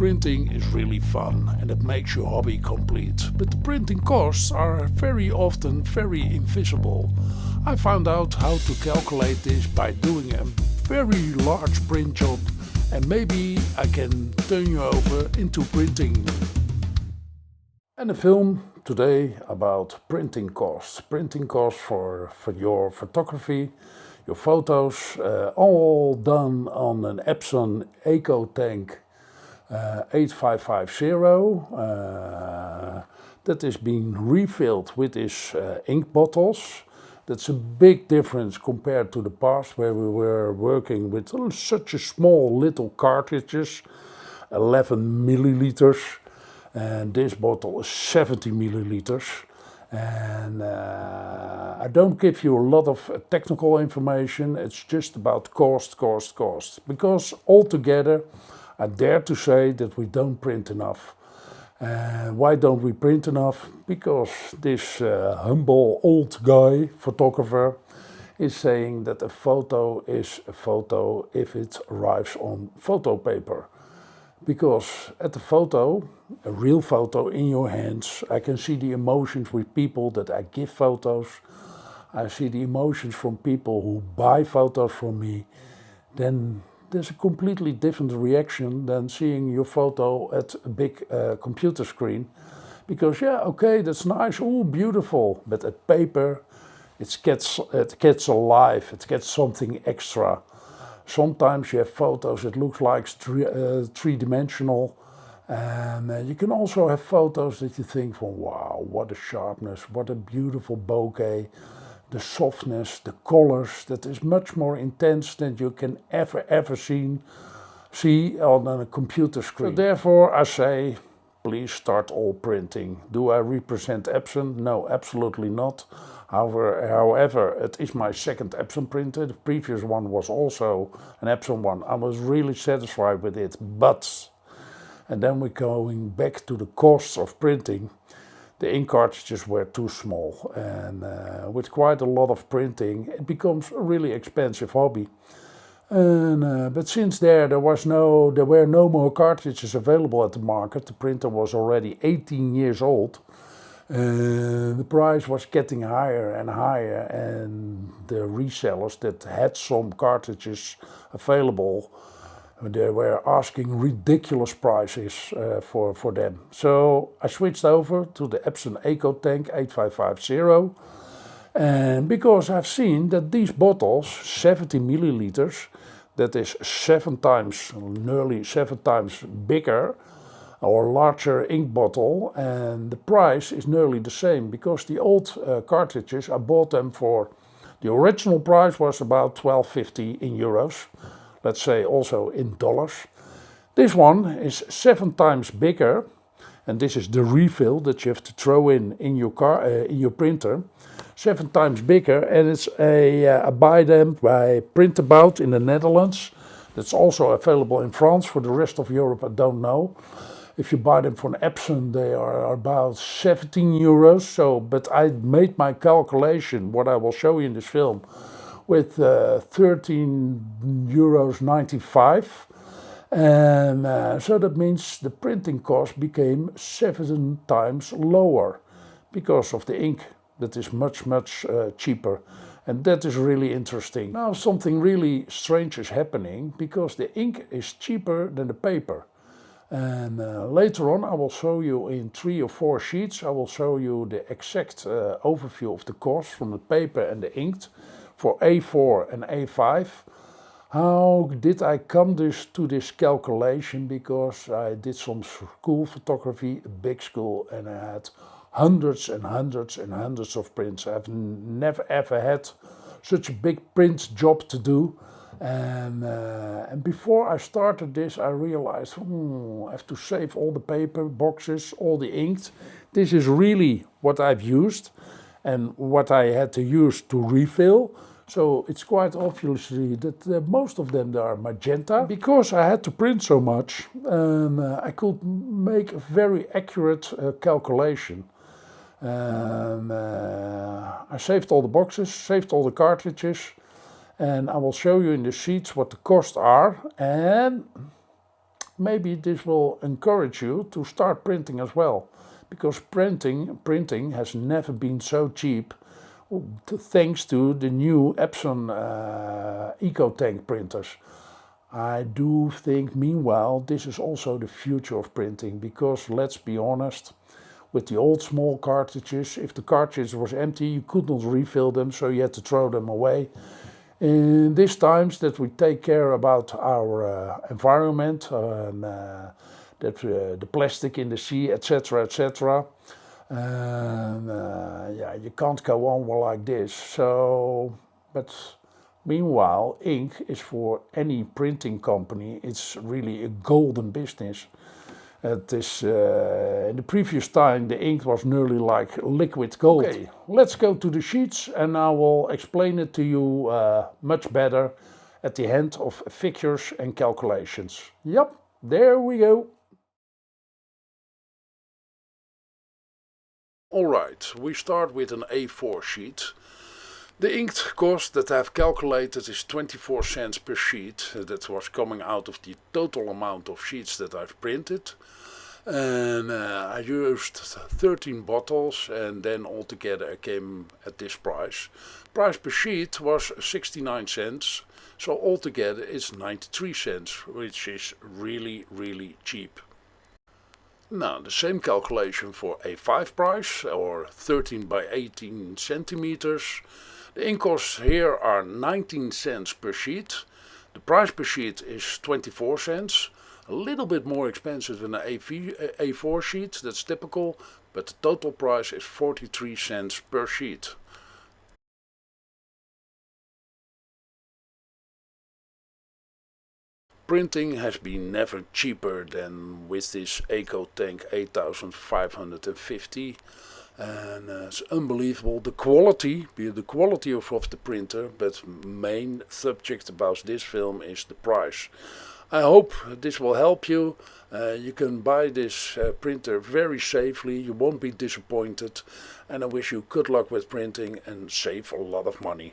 Printing is really fun and it makes your hobby complete, but the printing costs are very often very invisible. I found out how to calculate this by doing a very large print job, and maybe I can turn you over into printing. And a film today about printing costs. Printing costs for your photography, your photos, all done on an Epson Eco Tank 8550 that is being refilled with these ink bottles. That's a big difference compared to the past, where we were working with such a small little cartridges, 11 milliliters, and this bottle is 70 milliliters. And I don't give you a lot of technical information, it's just about cost. Because altogether, I dare to say that we don't print enough. Why don't we print enough? Because this humble old guy, photographer, is saying that a photo is a photo if it arrives on photo paper. Because at the photo, a real photo in your hands, I can see the emotions with people that I give photos. I see the emotions from people who buy photos from me. Then there's a completely different reaction than seeing your photo at a big computer screen. Because yeah, okay, that's nice, oh, beautiful. But at paper, it gets alive, it gets something extra. Sometimes you have photos that look like three-dimensional, and you can also have photos that you think from, wow, what a sharpness, what a beautiful bokeh, the softness, the colors, that is much more intense than you can ever see on a computer screen. So therefore I say, please start all printing. Do I represent Epson? No, absolutely not. However, it is my second Epson printer. The previous one was also an Epson one. I was really satisfied with it, but, and then we're going back to the costs of printing. The ink cartridges were too small, and with quite a lot of printing, it becomes a really expensive hobby. And, but since there were no more cartridges available at the market, the printer was already 18 years old. The price was getting higher and higher, and the resellers that had some cartridges available, they were asking ridiculous prices for them. So I switched over to the Epson Eco Tank 8550, and because I've seen that these bottles, 70 milliliters, that is nearly seven times bigger or larger ink bottle, and the price is nearly the same, because the old cartridges, I bought them for, the original price was about 12.50 in euros, let's say also in dollars. This one is 7 times bigger, and this is the refill that you have to throw in your printer. 7 times bigger, and it's I buy them by Printabout in the Netherlands. That's also available in France. For the rest of Europe, I don't know. If you buy them from Epson, they are about 17 euros. So, but I made my calculation, what I will show you in this film, with 13 euros 95. And so that means the printing cost became 7 times lower because of the ink that is much cheaper. And that is really interesting. Now something really strange is happening, because the ink is cheaper than the paper. And later on I will show you in 3 or 4 sheets, I will show you the exact overview of the cost from the paper and the ink for A4 and A5. How did I come to this calculation? Because I did some school photography, a big school, and I had hundreds and hundreds of prints. I've never ever had such a big print job to do. And before I started this, I realized, I have to save all the paper, boxes, all the inks. This is really what I've used and what I had to use to refill. So it's quite obviously that most of them are magenta. Because I had to print so much, I could make a very accurate calculation. I saved all the boxes, saved all the cartridges, and I will show you in the sheets what the costs are. And maybe this will encourage you to start printing as well, because printing has never been so cheap, thanks to the new Epson Eco Tank printers. I do think, meanwhile, this is also the future of printing, because let's be honest, with the old small cartridges, if the cartridge was empty, you could not refill them, so you had to throw them away. In these times that we take care about our environment and the plastic in the sea, etc., etc., yeah, you can't go on like this. So, but meanwhile, ink is for any printing company, it's really a golden business. It is, in the previous time, the ink was nearly like liquid gold. Okay, let's go to the sheets and I will explain it to you much better at the end of figures and calculations. Yep, there we go. Alright, we start with an A4 sheet. The ink cost that I've calculated is 24 cents per sheet. That was coming out of the total amount of sheets that I've printed. And I used 13 bottles, and then altogether I came at this price. Price per sheet was 69 cents, so altogether it's 93 cents, which is really cheap. Now the same calculation for A5 price, or 13 by 18 centimeters. The ink costs here are 19 cents per sheet. The price per sheet is 24 cents. A little bit more expensive than an A4 sheet, that's typical, but the total price is 43 cents per sheet. Printing has been never cheaper than with this Eco Tank 8550. And it's unbelievable the quality of the printer, but main subject about this film is the price. I hope this will help you. You can buy this printer very safely, you won't be disappointed, and I wish you good luck with printing and save a lot of money.